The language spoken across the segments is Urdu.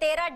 13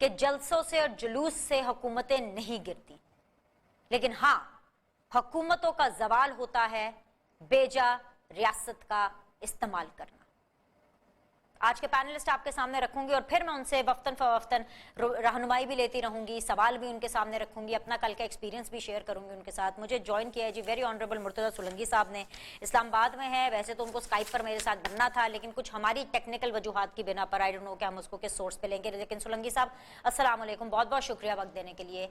کہ جلسوں سے اور جلوس سے حکومتیں نہیں گرتی، لیکن ہاں حکومتوں کا زوال ہوتا ہے بیجا ریاست کا استعمال کرنا۔ آج کے پینلسٹ آپ کے سامنے رکھوں گی اور پھر میں ان سے وقتاً فوقتاً رہنمائی بھی لیتی رہوں گی، سوال بھی ان کے سامنے رکھوں گی، اپنا کل کا ایکسپیرینس بھی شیئر کروں گی ان کے ساتھ۔ مجھے جوائن کیا ہے جی ویری آنریبل مرتضیٰ سولنگی صاحب نے، اسلام آباد میں ہے، ویسے تو ان کو اسکائپ پر میرے ساتھ بننا تھا لیکن کچھ ہماری ٹیکنیکل وجوہات کی بنا پر آئی ڈونٹ نو کہ ہم اس کو کس سورس پہ لیں گے، لیکن سولنگی صاحب السلام علیکم، بہت بہت شکریہ وقت دینے کے لیے۔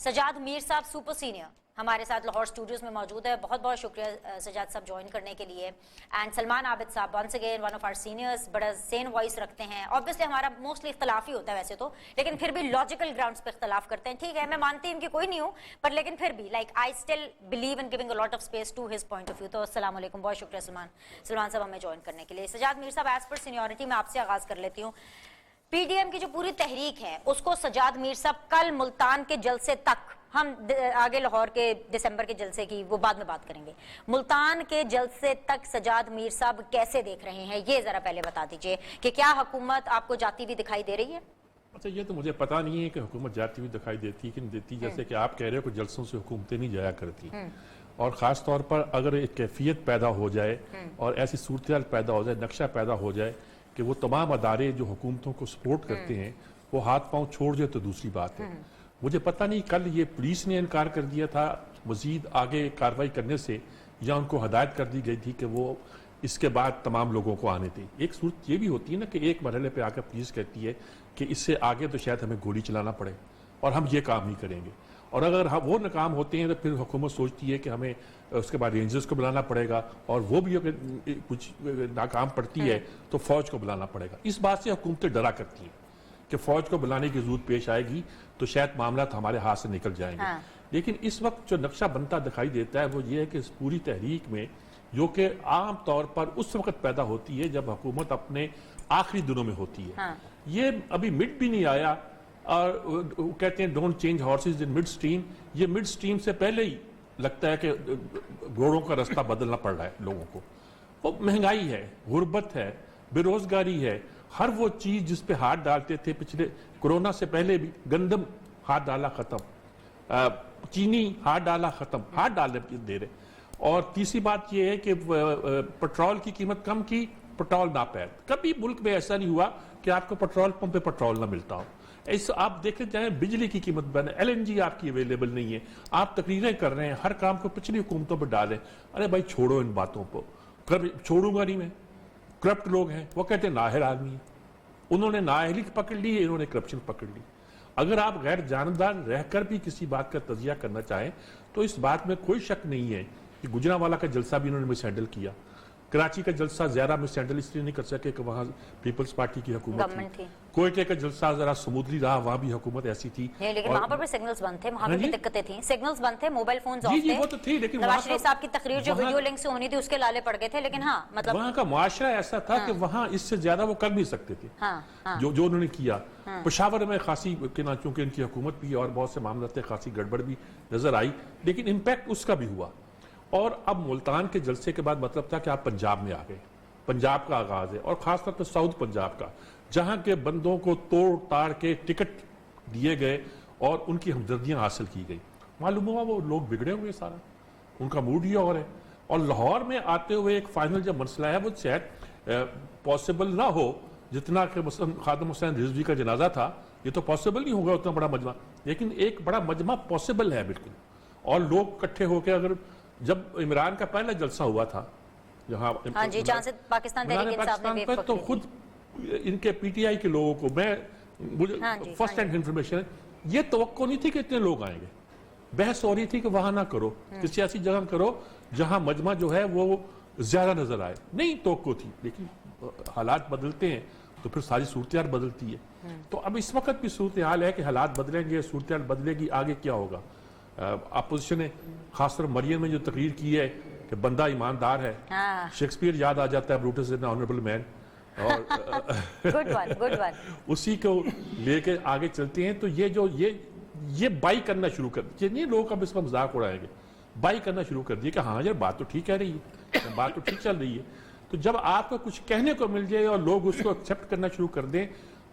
سجاد میر صاحب سپر سینئر ہمارے ساتھ لاہور اسٹوڈیوز میں موجود ہے، بہت بہت شکریہ سجاد صاحب جوائن کرنے کے لیے۔ اینڈ سلمان عابد صاحب once again one of our seniors, بڑا سین وائس رکھتے ہیں، آبویسلی ہمارا موسٹلی اختلاف ہی ہوتا ہے ویسے تو، لیکن پھر بھی لاجیکل گراؤنڈس پہ اختلاف کرتے ہیں، ٹھیک ہے میں مانتی ان کی کوئی نہیں ہوں پر لیکن پھر بھی like I still believe in giving a lot of space to his point of view. تو السلام علیکم، بہت شکریہ سلمان صاحب ہمیں جوائن کرنے کے لیے۔ سجاد میر صاحب ایز پر سینیورٹی میں آپ سے آغاز کر لیتی ہوں، پی ڈی ایم کی جو پوری تحریک ہے اس کو سجاد میر صاحب کل ملتان کے جلسے تک، ہم آگے لاہور کے دسمبر کے جلسے کی وہ بعد میں بات کریں گے، ملتان کے جلسے تک سجاد میر صاحب کیسے دیکھ رہے ہیں یہ ذرا پہلے بتا دیجئے کہ کیا حکومت آپ کو جاتی ہوئی دکھائی دے رہی ہے؟ اچھا یہ تو مجھے پتا نہیں ہے کہ حکومت جاتی ہوئی دکھائی دیتی کہ نہیں دیتی، جیسے کہ آپ کہہ رہے ہو کہ جلسوں سے حکومتیں نہیں جایا کرتی، اور خاص طور پر اگر ایک کیفیت پیدا ہو جائے اور ایسی صورتحال پیدا ہو جائے، نقشہ پیدا ہو جائے کہ وہ تمام ادارے جو حکومتوں کو سپورٹ کرتے ہیں وہ ہاتھ پاؤں چھوڑ جائے تو دوسری بات ہے۔ مجھے پتہ نہیں کل یہ پولیس نے انکار کر دیا تھا مزید آگے کارروائی کرنے سے یا ان کو ہدایت کر دی گئی تھی کہ وہ اس کے بعد تمام لوگوں کو آنے دیں۔ ایک صورت یہ بھی ہوتی ہے نا کہ ایک مرحلے پہ آ کر پولیس کہتی ہے کہ اس سے آگے تو شاید ہمیں گولی چلانا پڑے اور ہم یہ کام نہیں کریں گے، اور اگر وہ ناکام ہوتے ہیں تو پھر حکومت سوچتی ہے کہ ہمیں اس کے بعد رینجرز کو بلانا پڑے گا، اور وہ بھی اگر کچھ ناکام پڑتی ہے تو فوج کو بلانا پڑے گا۔ اس بات سے حکومتیں ڈرا کرتی ہیں کہ فوج کو بلانے کی ضرورت پیش آئے گی تو شاید معاملات ہمارے ہاتھ سے نکل جائیں گے۔ لیکن اس وقت جو نقشہ بنتا دکھائی دیتا ہے وہ یہ ہے کہ اس پوری تحریک میں، جو کہ عام طور پر اس وقت پیدا ہوتی ہے جب حکومت اپنے آخری دنوں میں ہوتی ہے، یہ ابھی مڈ بھی نہیں آیا، اور کہتے ہیں don't change horses in mid stream, یہ مڈ سٹریم سے پہلے ہی لگتا ہے کہ گھوڑوں کا رستہ بدلنا پڑ رہا ہے لوگوں کو۔ وہ مہنگائی ہے، غربت ہے، بے روزگاری ہے، ہر وہ چیز جس پہ ہاتھ ڈالتے تھے پچھلے کورونا سے پہلے بھی، گندم ہاتھ ڈالا ختم، چینی ہاتھ ڈالا ختم، ہاتھ ڈالنے دے رہے۔ اور تیسری بات یہ ہے کہ پٹرول کی قیمت کم کی، پٹرول ناپید۔ کبھی ملک میں ایسا نہیں ہوا کہ آپ کو پٹرول پمپ پہ پٹرول نہ ملتا ہو۔ ایسا آپ دیکھیں جائیں بجلی کی قیمت بنے، ایل این جی آپ کی اویلیبل نہیں ہے، آپ تقریریں کر رہے ہیں، ہر کام کو پچھلی حکومتوں پہ ڈالیں۔ ارے بھائی چھوڑو ان باتوں کو، چھوڑوں گا نہیں میں۔ کرپٹ لوگ ہیں، وہ کہتے ہیں نااہل آدمی ہے، انہوں نے نااہلی پکڑ لی ہے، انہوں نے کرپشن پکڑ لی۔ اگر آپ غیر جانبدار رہ کر بھی کسی بات کا تجزیہ کرنا چاہیں تو اس بات میں کوئی شک نہیں ہے کہ گجرانوالہ کا جلسہ بھی انہوں نے مس ہینڈل کیا، کراچی کا جلسہ زیادہ مس ہینڈل اس لیے نہیں کر سکے کہ وہاں پیپلز پارٹی کی حکومت تھی، کوئٹے کا جلسہ ذرا سمودلی رہا، وہاں بھی حکومت ایسی تھی، لیکن وہاں پر بھی سگنلز بند تھے، وہاں پر بھی دقتیں تھیں، سگنلز بند تھے، موبائل فونز آف جی وہ تو تھی، لیکن نواز شریف صاحب کی تقریر جو ویڈیو لنک سے ہونی تھی اس کے لالے پڑ گئے تھے، لیکن ہاں مطلب وہاں کا معاشرہ ایسا تھا کہ وہاں اس سے زیادہ وہ کر نہیں سکتے تھے جو انہوں نے کیا۔ پشاور میں خاصی چونکہ ان کی حکومت بھی اور بہت سے معاملات خاصی گڑبڑ بھی نظر آئی، لیکن امپیکٹ اس کا بھی ہوا۔ اور اب ملتان کے جلسے کے بعد مطلب تھا کہ آپ پنجاب میں آ گئے، پنجاب کا آغاز ہے، اور خاص طور پر ساؤتھ پنجاب کا، جہاں کے بندوں کو توڑ تاڑ کے ٹکٹ دیے گئے اور ان کی ہمدردیاں حاصل کی گئی۔ معلوم ہوا وہ لوگ بگڑے ہوئے، سارا ان کا موڈ ہی اور ہے۔ اور لاہور میں آتے ہوئے ایک فائنل جو مسئلہ ہے وہ شاید پاسبل نہ ہو جتنا کہ مثلا خادم حسین رضوی کا جنازہ تھا، یہ تو پاسبل نہیں ہوگا اتنا بڑا مجمع، لیکن ایک بڑا مجمع پاسبل ہے بالکل۔ اور لوگ اکٹھے ہو کے، اگر جب عمران کا پہلا جلسہ ہوا تھا جہاں پاکستان تحریک انصاف نے پر، تو خود ان کے پی ٹی آئی کے لوگوں کو، میں فرسٹ ہینڈ انفارمیشن ہے، یہ توقع نہیں تھی کہ اتنے لوگ آئیں گے۔ بحث ہو رہی تھی کہ وہاں نہ کرو، کسی ایسی جگہ کرو جہاں مجمع جو ہے وہ زیادہ نظر آئے، نہیں توقع تھی، لیکن حالات بدلتے ہیں تو پھر ساری صورتحال بدلتی ہے۔ تو اب اس وقت بھی صورتحال ہے کہ حالات بدلیں گے، صورتحال بدلے گی، آگے کیا ہوگا۔ اپوزیشن نے خاص طور مریم میں جو تقریر کی ہے کہ بندہ ایماندار ہے، شیکسپیئر یاد آ جاتا ہے، بروٹس این آنریبل مین، اور اسی کو لے کے آگے چلتے ہیں۔ تو یہ بائی کرنا شروع کر دیے، نہیں لوگ اب اس کا مذاق اڑائیں گے، بائی کرنا شروع کر دیے کہ ہاں یار بات تو ٹھیک کہہ رہی ہے، بات تو ٹھیک چل رہی ہے۔ تو جب آپ کو کچھ کہنے کو مل جائے اور لوگ اس کو ایکسیپٹ کرنا شروع کر دیں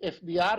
FBR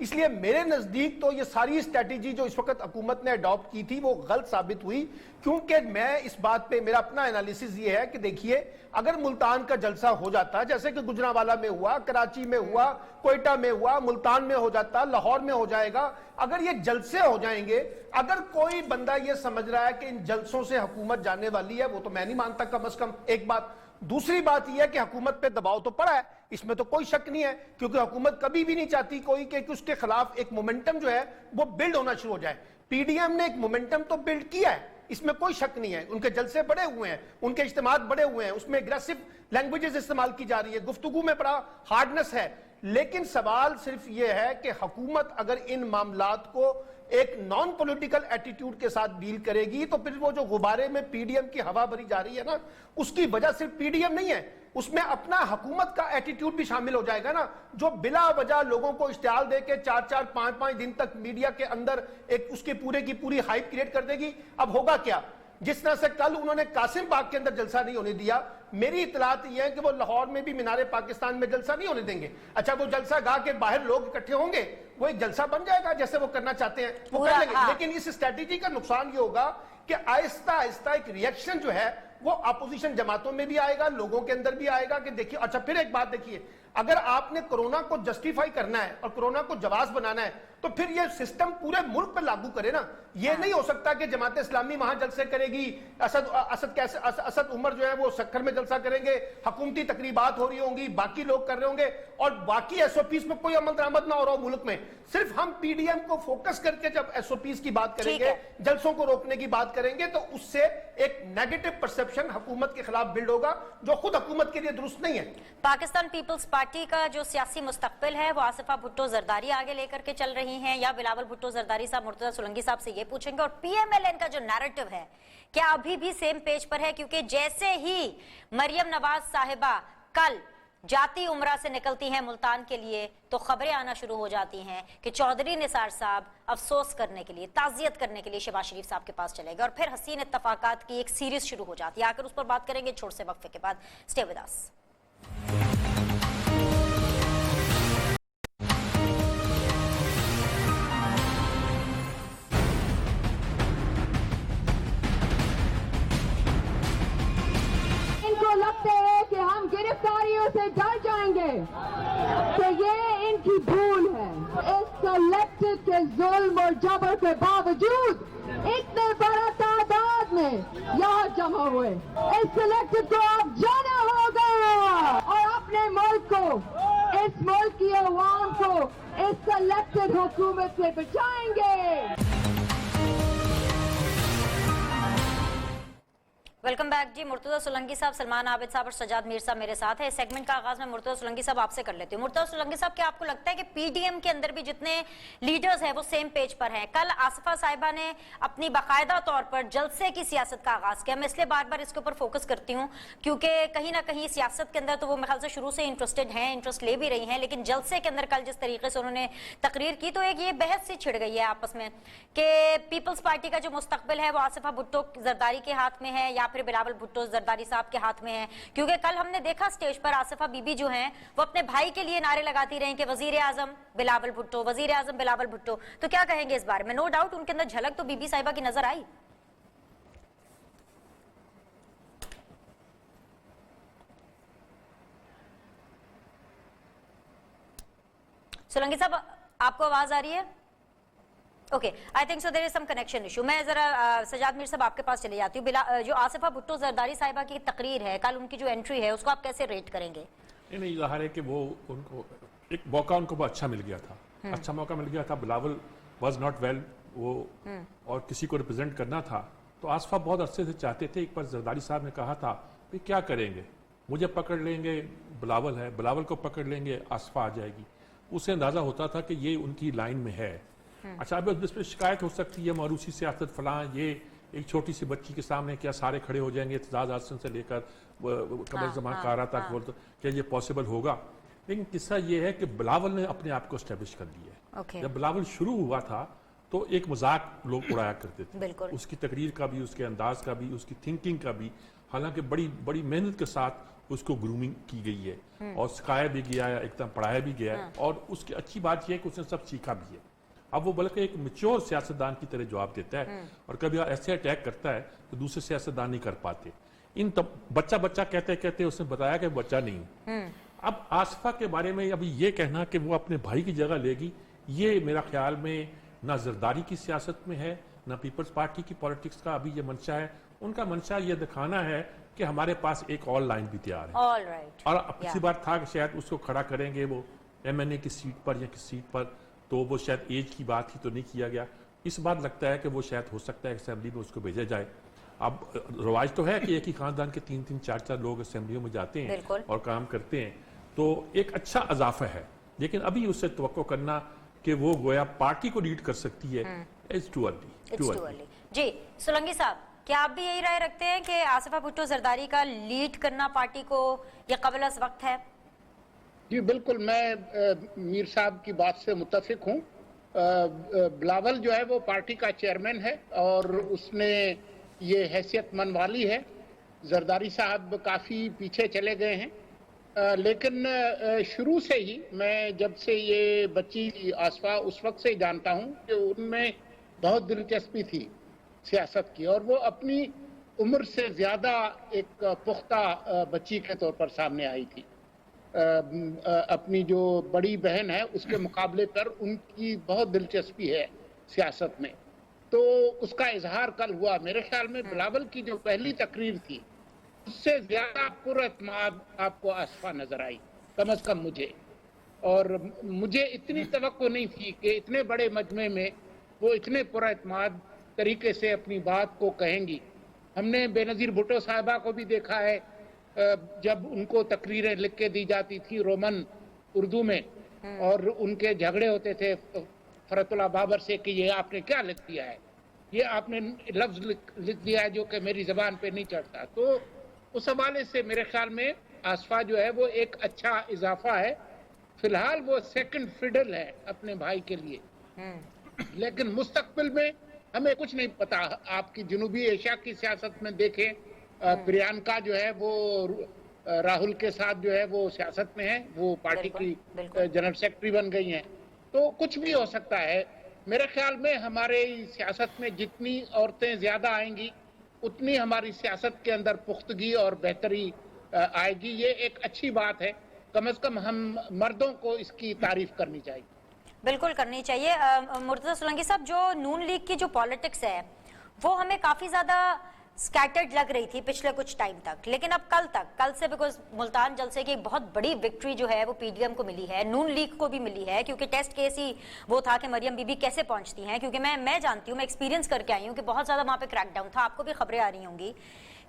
اس لیے میرے نزدیک تو یہ ساری اسٹریٹجی جو اس وقت حکومت نے اڈاپٹ کی تھی وہ غلط ثابت ہوئی، کیونکہ میں اس بات پہ میرا اپنا انالیسس یہ ہے کہ دیکھیے اگر ملتان کا جلسہ ہو جاتا جیسے کہ گجرانوالہ میں ہوا، کراچی میں ہوا، کوئٹہ میں ہوا، ملتان میں ہو جاتا، لاہور میں ہو جائے گا، اگر یہ جلسے ہو جائیں گے، اگر کوئی بندہ یہ سمجھ رہا ہے کہ ان جلسوں سے حکومت جانے والی ہے، وہ تو میں نہیں مانتا کم از کم، ایک بات۔ دوسری بات یہ ہے کہ حکومت پہ دباؤ تو پڑا ہے، اس میں تو کوئی شک نہیں ہے، کیونکہ حکومت کبھی بھی نہیں چاہتی کوئی کہ اس کے خلاف ایک مومنٹم جو ہے وہ بلڈ ہونا شروع ہو جائے۔ پی ڈی ایم نے ایک مومنٹم تو بلڈ کیا ہے، اس میں کوئی شک نہیں ہے، ان کے جلسے بڑے ہوئے ہیں، ان کے اجتماعات بڑے ہوئے ہیں، اس میں اگریسو لینگویجز استعمال کی جا رہی ہے، گفتگو میں بڑا ہارڈنس ہے، لیکن سوال صرف یہ ہے کہ حکومت اگر ان معاملات کو ایک نان پولیٹیکل ایٹیٹیوڈ کے ساتھ ڈیل کرے گی تو پھر وہ جو غبارے میں پی ڈی ایم کی ہوا بھری جا رہی ہے نا، اس کی وجہ صرف پی ڈی ایم نہیں ہے، اس میں اپنا حکومت کا ایٹیٹیوڈ بھی شامل ہو جائے گا نا، جو بلا وجہ لوگوں کو اشتعال دے کے 4-4 5-5 دن تک میڈیا کے اندر ایک اس کے پورے کی پوری ہائپ کریٹ کر دے گی۔ اب ہوگا کیا؟ جس طرح سے کل انہوں نے قاسم باغ کے اندر جلسہ نہیں ہونے دیا، میری اطلاعات یہ ہے کہ وہ لاہور میں بھی مینار پاکستان میں جلسہ نہیں ہونے دیں گے۔ اچھا وہ جلسہ گاہ کے باہر لوگ اکٹھے ہوں گے، وہ ایک جلسہ بن جائے گا جیسے وہ کرنا چاہتے ہیں وہ کر لیں گے، لیکن اس اسٹریٹجی کا نقصان یہ ہوگا کہ آہستہ آہستہ ایک ریئیکشن جو ہے وہ اپوزیشن جماعتوں میں بھی آئے گا، لوگوں کے اندر بھی آئے گا کہ دیکھیے۔ اچھا پھر ایک بات دیکھیے، اگر آپ نے کرونا کو جسٹیفائی کرنا ہے اور کرونا کو جواز بنانا ہے تو پھر یہ سسٹم پورے ملک پہ لاگو کرے نا۔ یہ نہیں ہو سکتا کہ جماعت اسلامی وہاں جلسے کرے گی، اسد عمر جو ہے وہ سکھر میں جلسہ کریں گے، حکومتی تقریبات ہو رہی ہوں گی، باقی لوگ کر رہے ہوں گے، اور باقی ایس او پیز میں کوئی عمل درآمد نہ ہو رہا ہو ملک میں۔ صرف ہم پی ڈی ایم کو فوکس کر کے جب ایس او پیز کی بات کریں گے، جلسوں کو روکنے کی بات کریں گے، تو اس سے ایک نیگیٹو پرسپشن حکومت کے خلاف بلڈ ہوگا جو خود حکومت کے لیے درست نہیں ہے۔ پاکستان پیپلز پارٹی کا جو سیاسی مستقبل ہے وہ آصفہ بھٹو زرداری آگے لے کر کے چل رہی ہیں، یا بلاول بھٹو زرداری صاحب مرتضی سولنگی صاحب سے یہ پوچھیں گے؟ اور پی ایم ایل این کا جو نیریٹو ہے کیا ابھی بھی سیم پیج پر ہے؟ کیونکہ جیسے ہی مریم نواز صاحبہ کل جاتی عمرہ سے نکلتی ہیں ملتان کے لیے تو خبریں آنا شروع ہو جاتی ہیں کہ چودھری نثار صاحب افسوس کرنے کے لیے، تعزیت کرنے کے لیے شہباز شریف صاحب کے پاس چلے گئے، اور پھر حسین اتفاقات کی ایک سیریز شروع ہو جاتی ہے۔ آ کر اس پر بات کریں گے چھوٹے سے وقفے کے بعد۔ Stay with us. لگتے ہے کہ ہم گرفتاریوں سے ڈر جائیں گے تو یہ ان کی بھول ہے۔ اس سلیکٹڈ کے ظلم اور جبر کے باوجود اتنے بڑا تعداد میں یہاں جمع ہوئے، اس سلیکٹڈ کو اب جانا ہوگا اور اپنے ملک کو، اس ملک کی عوام کو اس سلیکٹڈ حکومت سے بچائیں گے۔ ویلکم بیک جی۔ مرتضی سولنگی صاحب، سلمان عابد صاحب اور سجاد میر صاحب میرے ساتھ ہیں۔ اس سیگمنٹ کا آغاز میں مرتضی سولنگی صاحب آپ سے کر لیتی ہوں۔ مرتضی سولنگی صاحب، کیا آپ کو لگتا ہے کہ پی ڈی ایم کے اندر بھی جتنے لیڈرز ہیں وہ سیم پیج پر ہیں؟ کل آصفہ صاحبہ نے اپنی باقاعدہ طور پر جلسے کی سیاست کا آغاز کیا۔ میں اس لیے بار بار اس کے اوپر فوکس کرتی ہوں کیونکہ کہیں نہ کہیں سیاست کے اندر تو وہ میرے خیال سے شروع سے انٹرسٹڈ ہیں، انٹرسٹ لے بھی رہی ہیں، لیکن جلسے کے اندر کل جس طریقے سے انہوں نے تقریر کی تو ایک یہ بحث سی چھڑ گئی ہے آپس میں کہ پیپلز پارٹی کا جو مستقبل ہے وہ آصفہ بھٹو زرداری کے ہاتھ میں ہے یا پھر بلاول بھٹو زرداری صاحب کے ہاتھ میں ہے، کیونکہ کل ہم نے دیکھا سٹیج پر آصفہ بی بی جو ہیں وہ اپنے بھائی کے لیے نعرے لگاتی رہیں کہ وزیر اعظم بلاول بھٹو، وزیر اعظم بلاول بھٹو۔ تو کیا کہیں گے اس بارے میں؟ نو ڈاؤٹ ان کے اندر جھلک تو بی بی صاحبہ کی نظر آئی۔ سولنگی صاحب آپ کو آواز آ رہی ہے؟ Okay, I think so there is some connection issue. میں ذرا سجاد میر صاحب آپ کے پاس چلے جاتی ہوں۔ جو آصفہ بھٹو زرداری صاحبہ کی تقریر ہے کل، ان کی جو انٹری ہے اس کو آپ کیسے ریٹ کریں گے؟ نہیں، ظاہر ہے کہ وہ ان کو ایک موقع ان کو بہت اچھا مل گیا تھا، اچھا موقع مل گیا تھا۔ بلاول واز ناٹ ویل، وہ اور کسی کو ریپرزینٹ کرنا تھا تو آصفہ بہت عرصے سے چاہتے تھے۔ ایک بار زرداری صاحب نے کہا تھا کہ کیا کریں گے، مجھے پکڑ لیں گے بلاول ہے، بلاول کو پکڑ لیں گے آصفہ آ جائے گی۔ اسے اندازہ ہوتا تھا کہ یہ ان کی لائن میں ہے۔ اچھا، اب اس پہ شکایت ہو سکتی ہے موروثی سیاست فلاں، یہ ایک چھوٹی سی بچی کے سامنے کیا سارے کھڑے ہو جائیں گے، اعتزاز احسن سے لے کر قمر زمان کارا تک، کیا یہ پاسبل ہوگا؟ لیکن قصہ یہ ہے کہ بلاول نے اپنے آپ کو اسٹیبلش کر لیا ہے۔ جب بلاول شروع ہوا تھا تو ایک مذاق لوگ اڑایا کرتے تھے، اس کی تقریر کا بھی، اس کے انداز کا بھی، اس کی تھنکنگ کا بھی، حالانکہ بڑی بڑی محنت کے ساتھ اس کو گرومنگ کی گئی ہے اور سکھایا بھی گیا ہے، ایک دم پڑھایا بھی گیا ہے، اور اس کی اچھی بات یہ ہے کہ اس نے سب سیکھا بھی ہے. اب وہ بلکہ ایک میچور سیاستدان کی طرح جواب دیتا ہے، اور کبھی ایسے اٹیک کرتا ہے تو دوسرے سیاستدان نہیں کر پاتے. بچہ کہتے اس نے بتایا کہ بچہ نہیں. اب آصفہ کے بارے میں ابھی یہ کہنا کہ وہ اپنے بھائی کی جگہ لے گی، یہ میرا خیال میں نہ زرداری کی سیاست میں ہے، نہ پیپلز پارٹی کی پولیٹکس کا ابھی یہ منشا ہے. ان کا منشا یہ دکھانا ہے کہ ہمارے پاس ایک اور لائن بھی تیار ہے. اور پچھلی بار تھا کہ شاید اس کو کھڑا کریں گے وہ MNA کی سیٹ پر یا کس سیٹ پر، تو وہ شاید ایج کی بات ہی تو نہیں کیا گیا. اس بار لگتا ہے کہ وہ شاید ہو سکتا ہے اسمبلی میں اس کو بھیجا جائے. اب رواج تو ہے کہ ایک ہی خاندان کے 3-3 4-4 لوگ اسمبلیوں میں جاتے ہیں اور کام کرتے ہیں، تو ایک اچھا اضافہ ہے. لیکن ابھی اس سے توقع کرنا کہ وہ گویا پارٹی کو لیڈ کر سکتی ہے، it's too early. جی سولنگی صاحب، کیا آپ بھی یہی رائے رکھتے ہیں کہ آصفہ بھٹو زرداری کا لیڈ کرنا پارٹی کو یہ قبل از وقت ہے؟ جی بالکل، میں میر صاحب کی بات سے متفق ہوں. بلاول جو ہے وہ پارٹی کا چیئرمین ہے اور اس نے یہ حیثیت منوا لی ہے. زرداری صاحب کافی پیچھے چلے گئے ہیں، لیکن شروع سے ہی میں جب سے یہ بچی آصفہ اس وقت سے جانتا ہوں کہ ان میں بہت دلچسپی تھی سیاست کی، اور وہ اپنی عمر سے زیادہ ایک پختہ بچی کے طور پر سامنے آئی تھی. اپنی جو بڑی بہن ہے اس کے مقابلے پر ان کی بہت دلچسپی ہے سیاست میں، تو اس کا اظہار کل ہوا. میرے خیال میں بلاول کی جو پہلی تقریر تھی اس سے زیادہ پر اعتماد آپ کو آصفہ نظر آئی، کم از کم مجھے. اور مجھے اتنی توقع نہیں تھی کہ اتنے بڑے مجمع میں وہ اتنے پر اعتماد طریقے سے اپنی بات کو کہیں گی. ہم نے بے نظیر بھٹو صاحبہ کو بھی دیکھا ہے، جب ان کو تقریریں لکھ کے دی جاتی تھی رومن اردو میں اور ان کے جھگڑے ہوتے تھے فرت اللہ بابر سے کہ یہ آپ نے کیا لکھ دیا ہے، یہ آپ نے لفظ لکھ دیا ہے جو کہ میری زبان پہ نہیں چڑھتا. تو اس حوالے سے میرے خیال میں آصفہ جو ہے وہ ایک اچھا اضافہ ہے. فی الحال وہ سیکنڈ فیڈل ہے اپنے بھائی کے لیے، لیکن مستقبل میں ہمیں کچھ نہیں پتا. آپ کی جنوبی ایشیا کی سیاست میں دیکھیں، پریانکا جو ہے وہ راہل کے ساتھ جو ہے وہ سیاست میں ہے، وہ پارٹی کی جنرل سیکرٹری بن گئی ہیں. تو کچھ بھی ہو سکتا ہے. میرے خیال میں ہمارے سیاست میں جتنی عورتیں زیادہ آئیں گی اتنی ہماری سیاست کے اندر پختگی اور بہتری آئے گی. یہ ایک اچھی بات ہے، کم از کم ہم مردوں کو اس کی تعریف کرنی چاہیے. بالکل کرنی چاہیے. مرتضی سولنگی صاحب، جو نون لیگ کی جو پالیٹکس ہے وہ ہمیں کافی زیادہ سکیٹرڈ لگ رہی تھی پچھلے کچھ ٹائم تک، لیکن اب کل سے بیکاز ملتان جلسے کی بہت بڑی وکٹری جو ہے وہ پی ڈی ایم کو ملی ہے، نون لیگ کو بھی ملی ہے، کیونکہ ٹیسٹ کیس ہی وہ تھا کہ مریم بی بی کیسے پہنچتی ہیں. کیونکہ میں جانتی ہوں، میں ایکسپیرینس کر کے آئی ہوں کہ بہت زیادہ وہاں پہ کریک ڈاؤن تھا. آپ کو بھی خبریں آ رہی ہوں گی.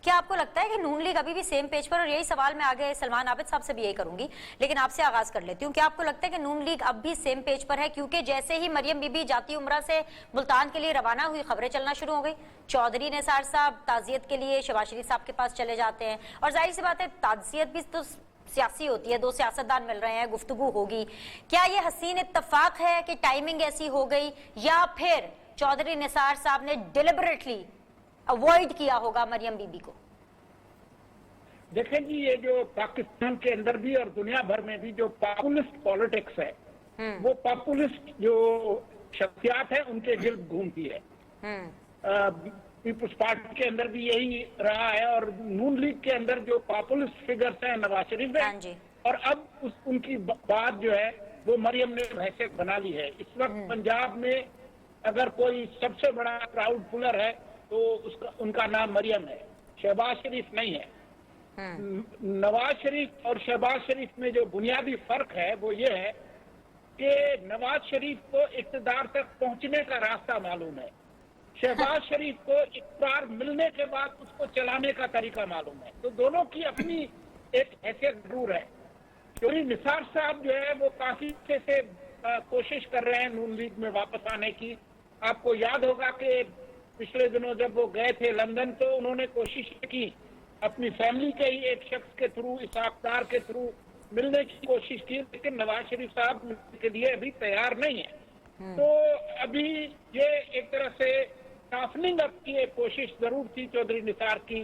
کیا آپ کو لگتا ہے کہ نون لیگ ابھی بھی سیم پیج پر، اور یہی سوال میں آگے سلمان عابد صاحب سے بھی یہی کروں گی، لیکن آپ سے آغاز کر لیتی ہوں، کیا آپ کو لگتا ہے کہ نون لیگ اب بھی سیم پیج پر ہے؟ کیونکہ جیسے ہی مریم بی بی جاتی عمرہ سے ملتان کے لیے روانہ ہوئی، خبریں چلنا شروع ہو گئی. چودھری نثار صاحب تعزیت کے لیے شہباز شریف صاحب کے پاس چلے جاتے ہیں، اور ظاہر سی بات ہے تعزیت بھی تو سیاسی ہوتی ہے، دو سیاستدان مل رہے ہیں، گفتگو ہوگی. کیا یہ حسین اتفاق ہے کہ ٹائمنگ ایسی ہو گئی، یا پھر چودھری نثار صاحب نے ڈیلیبریٹلی اوائڈ کیا ہوگا مریم بی بی کو؟ دیکھیں جی، یہ جو پاکستان کے اندر بھی اور دنیا بھر میں بھی جو پاپولسٹ پالیٹکس ہے، وہ پاپولسٹ جو شخصیات ہیں ان کے گرد گھومتی ہے. پیپلز پارٹی کے اندر بھی یہی رہا ہے، اور نون لیگ کے اندر جو پاپولسٹ فگرز ہیں نواز شریف ہیں، اور اب ان کی بات جو ہے وہ مریم نے حیثیت بنا لی ہے. اس وقت پنجاب میں اگر کوئی سب سے بڑا کراؤڈ پولر ہے تو ان کا نام مریم ہے، شہباز شریف نہیں ہے. نواز شریف اور شہباز شریف میں جو بنیادی فرق ہے وہ یہ ہے کہ نواز شریف کو اقتدار تک پہنچنے کا راستہ معلوم ہے، شہباز شریف کو اقتدار ملنے کے بعد اس کو چلانے کا طریقہ معلوم ہے. تو دونوں کی اپنی ایک حیثیت ضرور ہے. چودھری نثار صاحب جو ہے وہ کافی اچھے سے کوشش کر رہے ہیں نون لیگ میں واپس آنے کی. آپ کو یاد ہوگا کہ پچھلے دنوں جب وہ گئے تھے لندن تو انہوں نے کوشش کی اپنی فیملی کے ہی ایک شخص کے تھرو، اسحاق ڈار کے تھرو ملنے کی کوشش کی، لیکن نواز شریف صاحب ملنے کے لیے ابھی تیار نہیں ہے. تو ابھی یہ ایک طرح سے ٹافننگ اپ کی ایک کوشش ضرور تھی چودھری نثار کی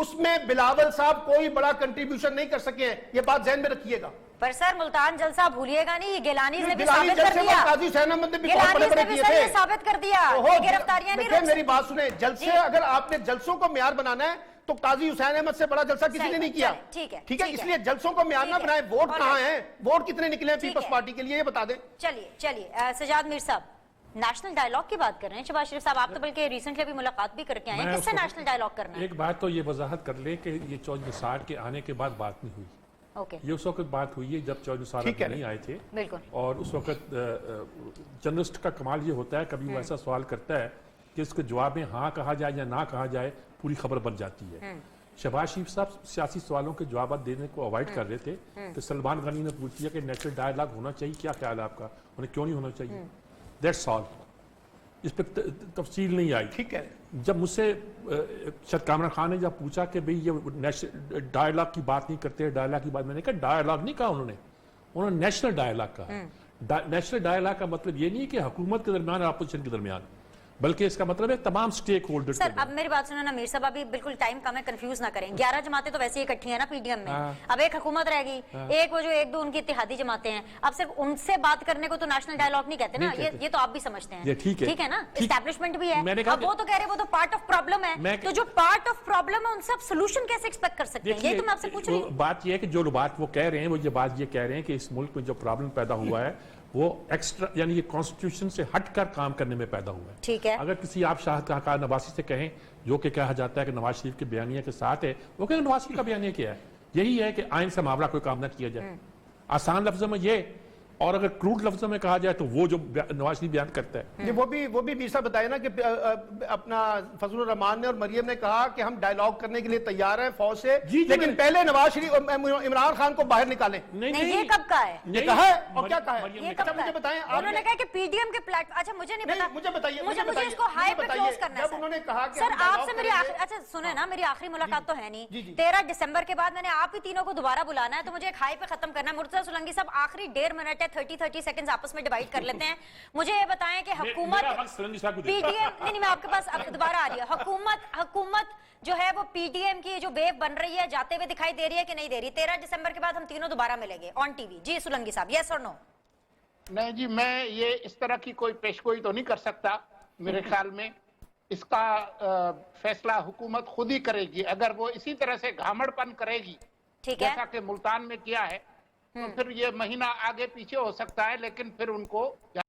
اس میں بلاول صاحب کوئی بڑا کنٹریبیوشن نہیں کر سکے ہیں، یہ بات ذہن میں رکھیے گا۔ پر سر ملتان جلسہ بھولیے گا نہیں، یہ گیلانی نے بھی گیلانی ثابت کر جلسے دیا، میں قاضی حسین احمد نے بھی بہت گیلانی بڑے نے بڑے بھی کیے سر تھے۔ یہ ثابت کر دیا کہ گرفتاریاں نہیں دیکھیں روک میری سکتی۔ بات سنیں، جلسے اگر آپ نے جلسوں کو معیار بنانا ہے تو قاضی حسین احمد سے بڑا جلسہ کسی نے نہیں کیا، ٹھیک ہے، ٹھیک ہے، اس لیے جلسوں کو معیار نہ بنائیں۔ ووٹ کہاں ہیں، ووٹ کتنے نکلے ہیں پیپلز پارٹی کے لیے یہ بتا دیں۔ چلیے سجاد میر صاحب، نیشنل ڈائیلاگ کی بات کر رہے ہیں شہباز شریف صاحب، آپ تو بلکہ ریسنٹلی ابھی ملاقات بھی کر کے آئے ہیں، کس سے نیشنل ڈائیلاگ کرنا ہے؟ ایک بات تو یہ وضاحت کر لیں کہ یہ چودھری نثار کے آنے کے بعد بات نہیں ہوئی، یہ اس وقت بات ہوئی ہے جب چودھری نثار نہیں آئے تھے، اور اس وقت جرنلسٹ کا کمال یہ ہوتا ہے کبھی وہ ایسا سوال کرتا ہے کہ اس کے جواب میں ہاں کہا جائے یا نہ کہا جائے پوری خبر بن جاتی ہے۔ شہباز شریف صاحب سیاسی سوالوں کے جوابات دینے کو اوائڈ کر رہے تھے کہ سلمان غنی نے پوچھ لیا کہ نیشنل ڈائیلاگ ہونا چاہیے، کیا خیال ہے آپ کا، انہیں کیوں نہیں ہونا چاہیے، دیٹس آل، اس پہ تفصیل نہیں آئی۔ ٹھیک ہے، جب مجھ سے شاید کامران خان نے جب پوچھا کہ بھئی یہ نیشنل ڈائیلاگ کی بات نہیں کرتے، ڈائیلاگ کی بات، میں نے کہا ڈائیلاگ نہیں کہا انہوں نے نیشنل ڈائیلاگ کہا۔ نیشنل ڈائیلاگ کا مطلب یہ نہیں کہ حکومت کے درمیان اور اپوزیشن کے درمیان، بلکہ اس کا مطلب ہے تمام سٹیک ہولڈرز۔ سر اب میری بات سنو نا میر صاحب، ابھی بالکل ٹائم کم ہے، کنفیوز نہ کریں، 11 جماعتیں تو ویسے ہی اکٹھی ہیں نا پی ڈی ایم میں، اب ایک حکومت رہ گئی، ایک وہ جو ایک دو ان کی اتحادی جماعتیں ہیں، اب صرف ان سے بات کرنے کو تو نیشنل ڈائیلاگ نہیں کہتے نا، یہ تو آپ بھی سمجھتے ہیں، ٹھیک ہے نا، اسٹیبلشمنٹ بھی ہے، اب وہ تو کہہ رہے ہیں وہ تو پارٹ آف پرابلم ہے، تو جو پارٹ آف پرابلم ہے ان سے آپ سولوشن کیسے ایکسپیکٹ کر سکتے ہیں، یہی تو میں آپ سے پوچھ رہی ہوں۔ بات یہ ہے کہ جو بات وہ کہہ رہے ہیں، وہ یہ بات یہ کہہ رہے ہیں کہ اس ملک میں جو پرابلم پیدا ہوا ہے وہ ایکسٹرا، یعنی یہ کانسٹیٹیوشن سے ہٹ کر کام کرنے میں پیدا ہوا ہے۔ ٹھیک ہے، اگر کسی آپ شاہکار نواسی سے کہیں جو کہ کہا جاتا ہے کہ نواز شریف کے بیانیہ کے ساتھ ہے، وہ کہ نواز شریف کا بیانیہ کیا ہے، یہی ہے کہ آئین سے معاملہ کوئی کام نہ کیا جائے، آسان لفظوں میں یہ، اور اگر کروڈ لفظوں میں کہا جائے تو وہ جو نواز شریف بیان کرتا ہے۔ وہ بھی میر صاحب بتائے نا کہ اپنا فضل الرحمان نے اور مریم نے کہا کہ ہم ڈائیلاگ کرنے کے لیے تیار ہیں فوج سے، لیکن پہلے نواز شریف عمران خان کو باہر نکالیں۔ نہیں یہ کب کہا ہے؟ یہ کہا ہے اور کیا کہا ہے؟ یہ کب مجھے بتائیں، انہوں نے کہا کہ پی ڈی ایم کے پلیٹ، اچھا مجھے نہیں پتا، مجھے بتائیے، مجھے اس کو ہائی پہ کلوز کرنا ہے جب انہوں نے کہا کہ سر آپ سے میری اچھا سنیں نا، میری آخری ملاقات تو ہے نہیں، 13 دسمبر کے بعد میں نے آپ ہی تینوں کو دوبارہ بلانا ہے، تو مجھے ایک ہائی پہ ختم کرنا ہے۔ مرتضی سولنگی صاحب آخری 1.5 منٹ ہے، 30 سیکنڈ آپس میں ڈیوائیڈ کر لیتے ہیں، مجھے یہ بتائیں کہ حکومت پی ڈی ایم، نہیں میں آپ کے پاس دوبارہ آ رہی ہے، حکومت جو ہے وہ پی ڈی ایم کی جو ویو بن رہی ہے جاتے ہوئے دکھائی دے رہی ہے کہ نہیں دے رہی؟ 13 دسمبر کے بعد ہم تینوں دوبارہ ملیں گے آن ٹی وی۔ جی سولنگی صاحب، یس اور نو؟ نہیں جی، میں یہ اس طرح کی کوئی پیشگوئی تو نہیں کر سکتا، میرے خیال میں اس کا فیصلہ حکومت خود ہی کرے گی۔ اگر وہ اسی طرح سے گھامڑ پن کرے گی جیسا کہ ملتان میں کیا ہے تو پھر یہ مہینہ آگے پیچھے ہو سکتا ہے، لیکن پھر ان کو